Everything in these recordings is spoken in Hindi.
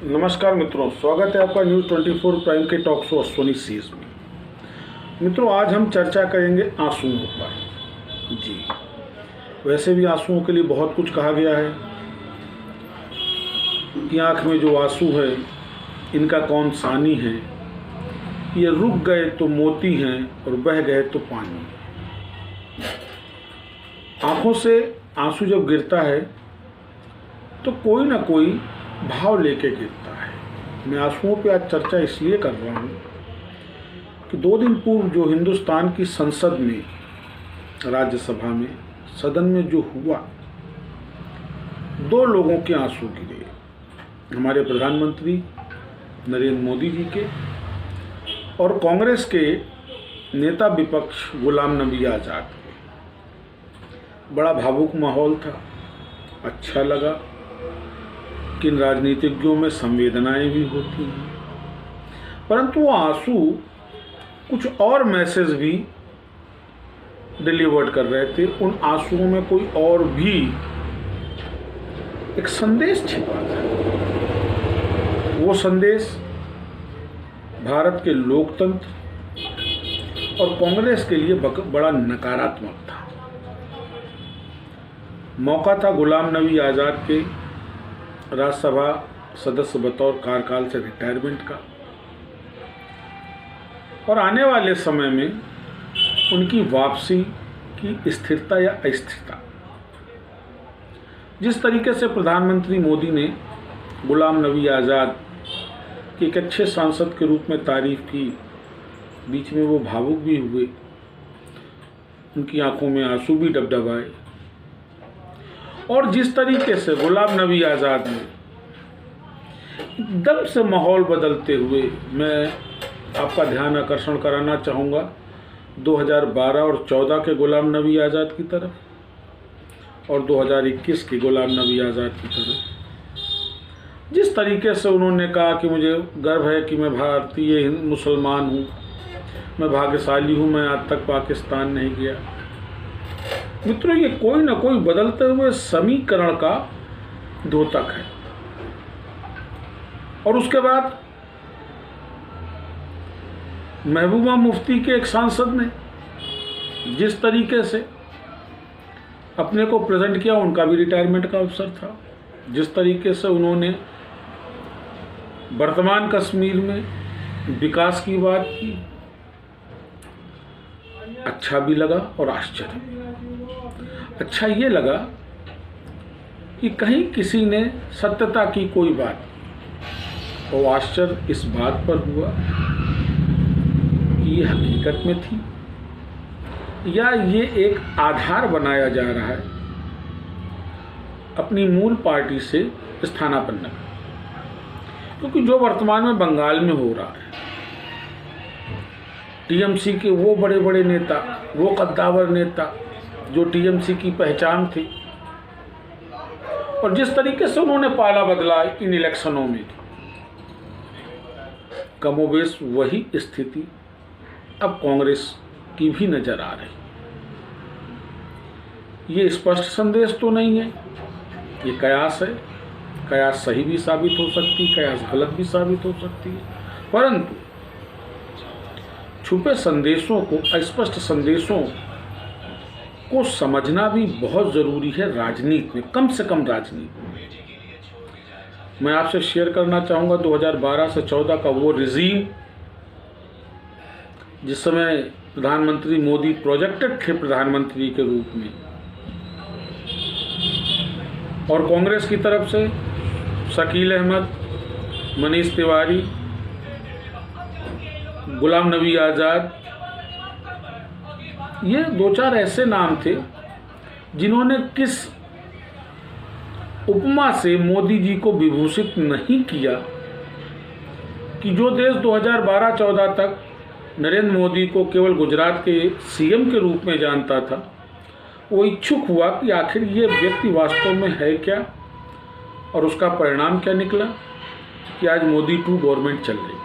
नमस्कार मित्रों, स्वागत है आपका न्यूज़ 24 प्राइम के टॉक शो अश्वनी सीज में। मित्रों, आज हम चर्चा करेंगे आंसुओं पर। जी, वैसे भी आंसुओं के लिए बहुत कुछ कहा गया है कि आँख में जो आंसू है इनका कौन सानी है, ये रुक गए तो मोती हैं और बह गए तो पानी। आँखों से आंसू जब गिरता है तो कोई ना कोई भाव लेके गिरता है। मैं आंसुओं पे आज चर्चा इसलिए कर रहा हूँ कि 2 दिन पूर्व जो हिंदुस्तान की संसद में, राज्यसभा में, सदन में जो हुआ, 2 लोगों के आंसू गिरे। हमारे प्रधानमंत्री नरेंद्र मोदी जी के और कांग्रेस के नेता विपक्ष गुलाम नबी आज़ाद के। बड़ा भावुक माहौल था, अच्छा लगा। किन राजनीतिज्ञों में संवेदनाएं भी होती हैं, परंतु वो आंसू कुछ और मैसेज भी डिलीवर्ड कर रहे थे। उन आंसुओं में कोई और भी एक संदेश छिपा था। वो संदेश भारत के लोकतंत्र और कांग्रेस के लिए बड़ा नकारात्मक था। मौका था गुलाम नबी आज़ाद के राज्यसभा सदस्य बतौर कार्यकाल से रिटायरमेंट का, और आने वाले समय में उनकी वापसी की स्थिरता या अस्थिरता। जिस तरीके से प्रधानमंत्री मोदी ने गुलाम नबी आज़ाद की एक अच्छे सांसद के रूप में तारीफ की, बीच में वो भावुक भी हुए, उनकी आंखों में आंसू भी डबडबाए, और जिस तरीके से गुलाम नबी आज़ाद ने एकदम से माहौल बदलते हुए, मैं आपका ध्यान आकर्षण कराना चाहूँगा 2012 और 14 के गुलाम नबी आज़ाद की तरफ और 2021 के गुलाम नबी आज़ाद की तरफ। जिस तरीके से उन्होंने कहा कि मुझे गर्व है कि मैं भारतीय मुसलमान हूँ, मैं भाग्यशाली हूँ, मैं आज तक पाकिस्तान नहीं गया। मित्रों, ये कोई ना कोई बदलते हुए समीकरण का द्योतक है। और उसके बाद महबूबा मुफ्ती के एक सांसद ने जिस तरीके से अपने को प्रेजेंट किया, उनका भी रिटायरमेंट का अवसर था। जिस तरीके से उन्होंने वर्तमान कश्मीर में विकास की बात की, अच्छा भी लगा और आश्चर्य। अच्छा ये लगा कि कहीं किसी ने सत्यता की कोई बात, और आश्चर्य इस बात पर हुआ कि ये हकीकत में थी या ये एक आधार बनाया जा रहा है अपनी मूल पार्टी से स्थानापन्न का। क्योंकि जो वर्तमान में बंगाल में हो रहा है, टीएमसी के वो बड़े बड़े नेता, वो कद्दावर नेता जो टीएमसी की पहचान थी, और जिस तरीके से उन्होंने पाला बदला इन इलेक्शनों में, कमोबेश वही स्थिति अब कांग्रेस की भी नजर आ रही। ये स्पष्ट संदेश तो नहीं है, ये कयास है। कयास सही भी साबित हो सकती है, कयास गलत भी साबित हो सकती है, परंतु छुपे संदेशों को, अस्पष्ट संदेशों को समझना भी बहुत ज़रूरी है राजनीति में, कम से कम राजनीति में। मैं आपसे शेयर करना चाहूँगा 2012 से 14 का वो रिजीम, जिस समय प्रधानमंत्री मोदी प्रोजेक्टेड थे प्रधानमंत्री के रूप में, और कांग्रेस की तरफ से शकील अहमद, मनीष तिवारी, गुलाम नबी आज़ाद, ये 2-4 ऐसे नाम थे जिन्होंने किस उपमा से मोदी जी को विभूषित नहीं किया कि जो देश 2012-14 तक नरेंद्र मोदी को केवल गुजरात के सीएम के रूप में जानता था, वो इच्छुक हुआ कि आखिर ये व्यक्ति वास्तव में है क्या, और उसका परिणाम क्या निकला कि आज मोदी 2 गवर्नमेंट चल रही है।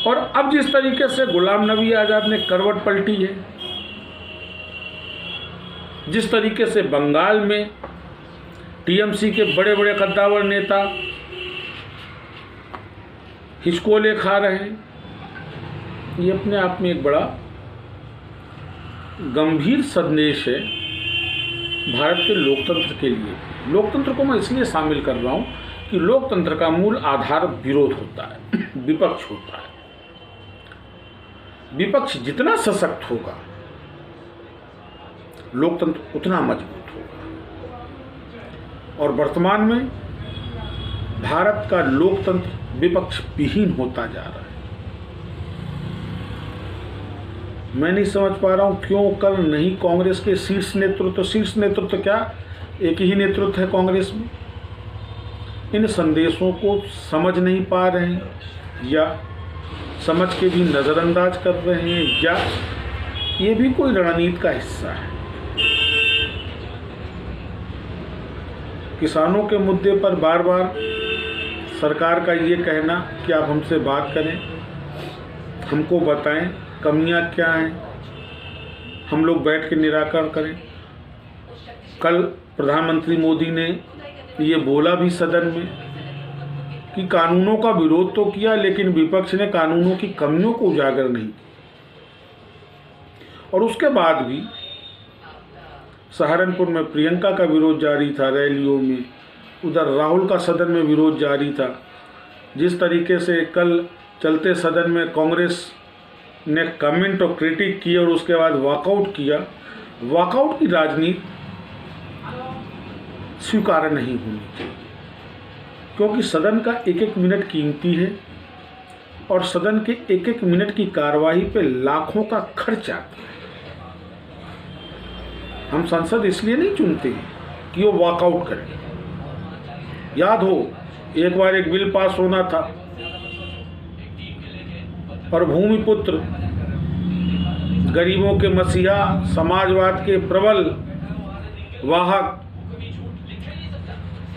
और अब जिस तरीके से गुलाम नबी आज़ाद ने करवट पलटी है, जिस तरीके से बंगाल में टीएमसी के बड़े बड़े कद्दावर नेता हिचकोले खा रहे हैं। ये अपने आप में एक बड़ा गंभीर संदेश है भारत के लोकतंत्र के लिए। लोकतंत्र को मैं इसलिए शामिल कर रहा हूँ कि लोकतंत्र का मूल आधार विरोध होता है, विपक्ष होता है। विपक्ष जितना सशक्त होगा, लोकतंत्र उतना मजबूत होगा। और वर्तमान में भारत का लोकतंत्र विपक्ष विहीन होता जा रहा है। मैं नहीं समझ पा रहा हूं क्यों कल नहीं कांग्रेस के शीर्ष नेतृत्व क्या, एक ही नेतृत्व है कांग्रेस में, इन संदेशों को समझ नहीं पा रहे हैं, या समझ के भी नज़रअंदाज कर रहे हैं, या ये भी कोई रणनीति का हिस्सा है। किसानों के मुद्दे पर बार बार सरकार का ये कहना कि आप हमसे बात करें, हमको बताएं कमियां क्या हैं, हम लोग बैठ के निराकरण करें। कल प्रधानमंत्री मोदी ने ये बोला भी सदन में कि कानूनों का विरोध तो किया, लेकिन विपक्ष ने कानूनों की कमियों को उजागर नहीं किया। और उसके बाद भी सहारनपुर में प्रियंका का विरोध जारी था रैलियों में, उधर राहुल का सदन में विरोध जारी था। जिस तरीके से कल चलते सदन में कांग्रेस ने कमेंट और क्रिटिक किया और उसके बाद वॉकआउट किया, वॉकआउट की राजनीति स्वीकार्य नहीं होनी चाहिए, क्योंकि सदन का एक एक मिनट कीमती है और सदन के एक एक मिनट की कार्यवाही पे लाखों का खर्च आता है। हम संसद इसलिए नहीं चुनते कि वो वॉकआउट करें। याद हो, एक बार एक बिल पास होना था और भूमिपुत्र, गरीबों के मसीहा, समाजवाद के प्रबल वाहक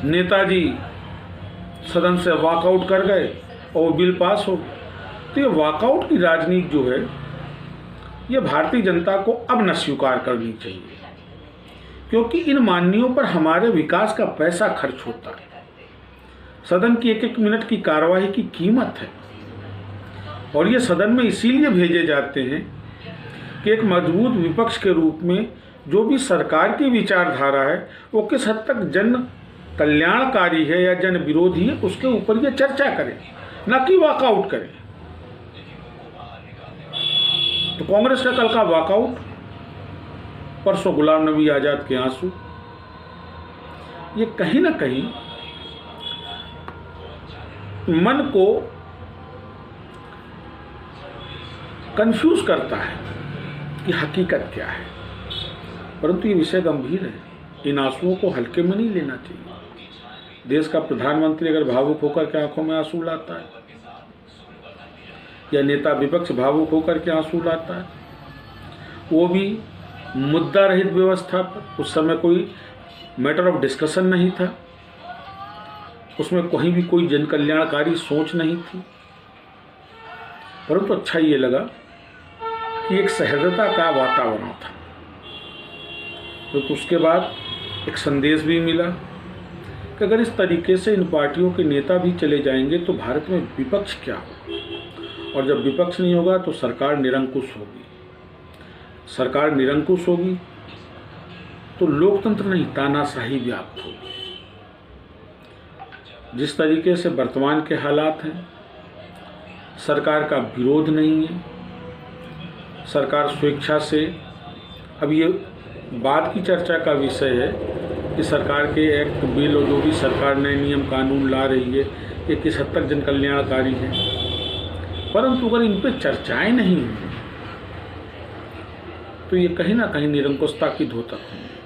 नेताजी सदन से वॉकआउट कर गए और वो बिल पास हो गया। तो ये वॉकआउट की राजनीति जो है, ये भारतीय जनता को अब न स्वीकार करनी चाहिए, क्योंकि इन माननीयों पर हमारे विकास का पैसा खर्च होता है। सदन की एक एक मिनट की कार्यवाही की कीमत है, और ये सदन में इसीलिए भेजे जाते हैं कि एक मजबूत विपक्ष के रूप में जो भी सरकार की विचारधारा है वो किस हद तक जन कल्याणकारी है या जन विरोधी है, उसके ऊपर ये चर्चा करें, न कि वॉकआउट करें। तो कांग्रेस का कल का वॉकआउट, परसों गुलाम नबी आज़ाद के आंसू, ये कहीं ना कहीं मन को कंफ्यूज करता है कि हकीकत क्या है। परंतु ये विषय गंभीर है, इन आंसुओं को हल्के में नहीं लेना चाहिए। देश का प्रधानमंत्री अगर भावुक होकर के आंखों में आंसू लाता है, या नेता विपक्ष भावुक होकर के आंसू लाता है, वो भी मुद्दा रहित व्यवस्था पर, उस समय कोई मैटर ऑफ डिस्कशन नहीं था, उसमें कहीं भी कोई जन कल्याणकारी सोच नहीं थी। परंतु अच्छा ये लगा कि एक सहजता का वातावरण था। तो उसके बाद एक संदेश भी मिला कि अगर इस तरीके से इन पार्टियों के नेता भी चले जाएंगे तो भारत में विपक्ष क्या होगा, और जब विपक्ष नहीं होगा तो सरकार निरंकुश होगी। सरकार निरंकुश होगी तो लोकतंत्र नहीं, तानाशाही व्याप्त होगी। जिस तरीके से वर्तमान के हालात हैं, सरकार का विरोध नहीं है, सरकार स्वेच्छा से, अब ये बाद की चर्चा का विषय है कि सरकार के एक्ट, बिल और जो भी सरकार नए नियम कानून ला रही है, ये किस हद तक जन कल्याणकारी है। परंतु अगर इन पर चर्चाएं नहीं होंगी तो ये कहीं ना कहीं निरंकुशता की द्योतक होंगे।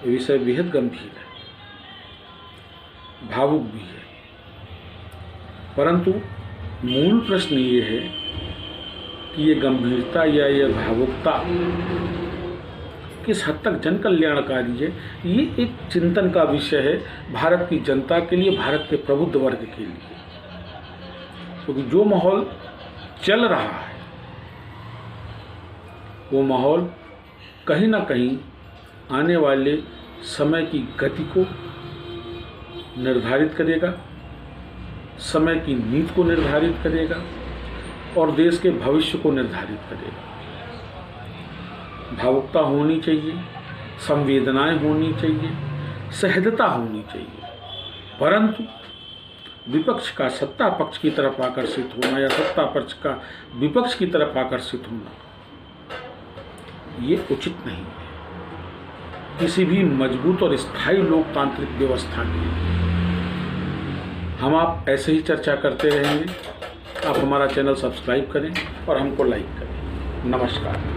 ये विषय बेहद गंभीर है, भावुक भी है। परंतु मूल प्रश्न ये है कि ये गंभीरता या ये भावुकता किस हद तक जन कल्याणकारी है, ये एक चिंतन का विषय है भारत की जनता के लिए, भारत के प्रबुद्ध वर्ग के लिए। क्योंकि जो माहौल चल रहा है वो माहौल कहीं ना कहीं आने वाले समय की गति को निर्धारित करेगा, समय की नीति को निर्धारित करेगा और देश के भविष्य को निर्धारित करेगा। भावुकता होनी चाहिए, संवेदनाएं होनी चाहिए, सहजता होनी चाहिए, परंतु विपक्ष का सत्ता पक्ष की तरफ आकर्षित होना या सत्ता पक्ष का विपक्ष की तरफ आकर्षित होना ये उचित नहीं है किसी भी मजबूत और स्थायी लोकतांत्रिक व्यवस्था के लिए। हम आप ऐसे ही चर्चा करते रहेंगे। आप हमारा चैनल सब्सक्राइब करें और हमको लाइक करें। नमस्कार।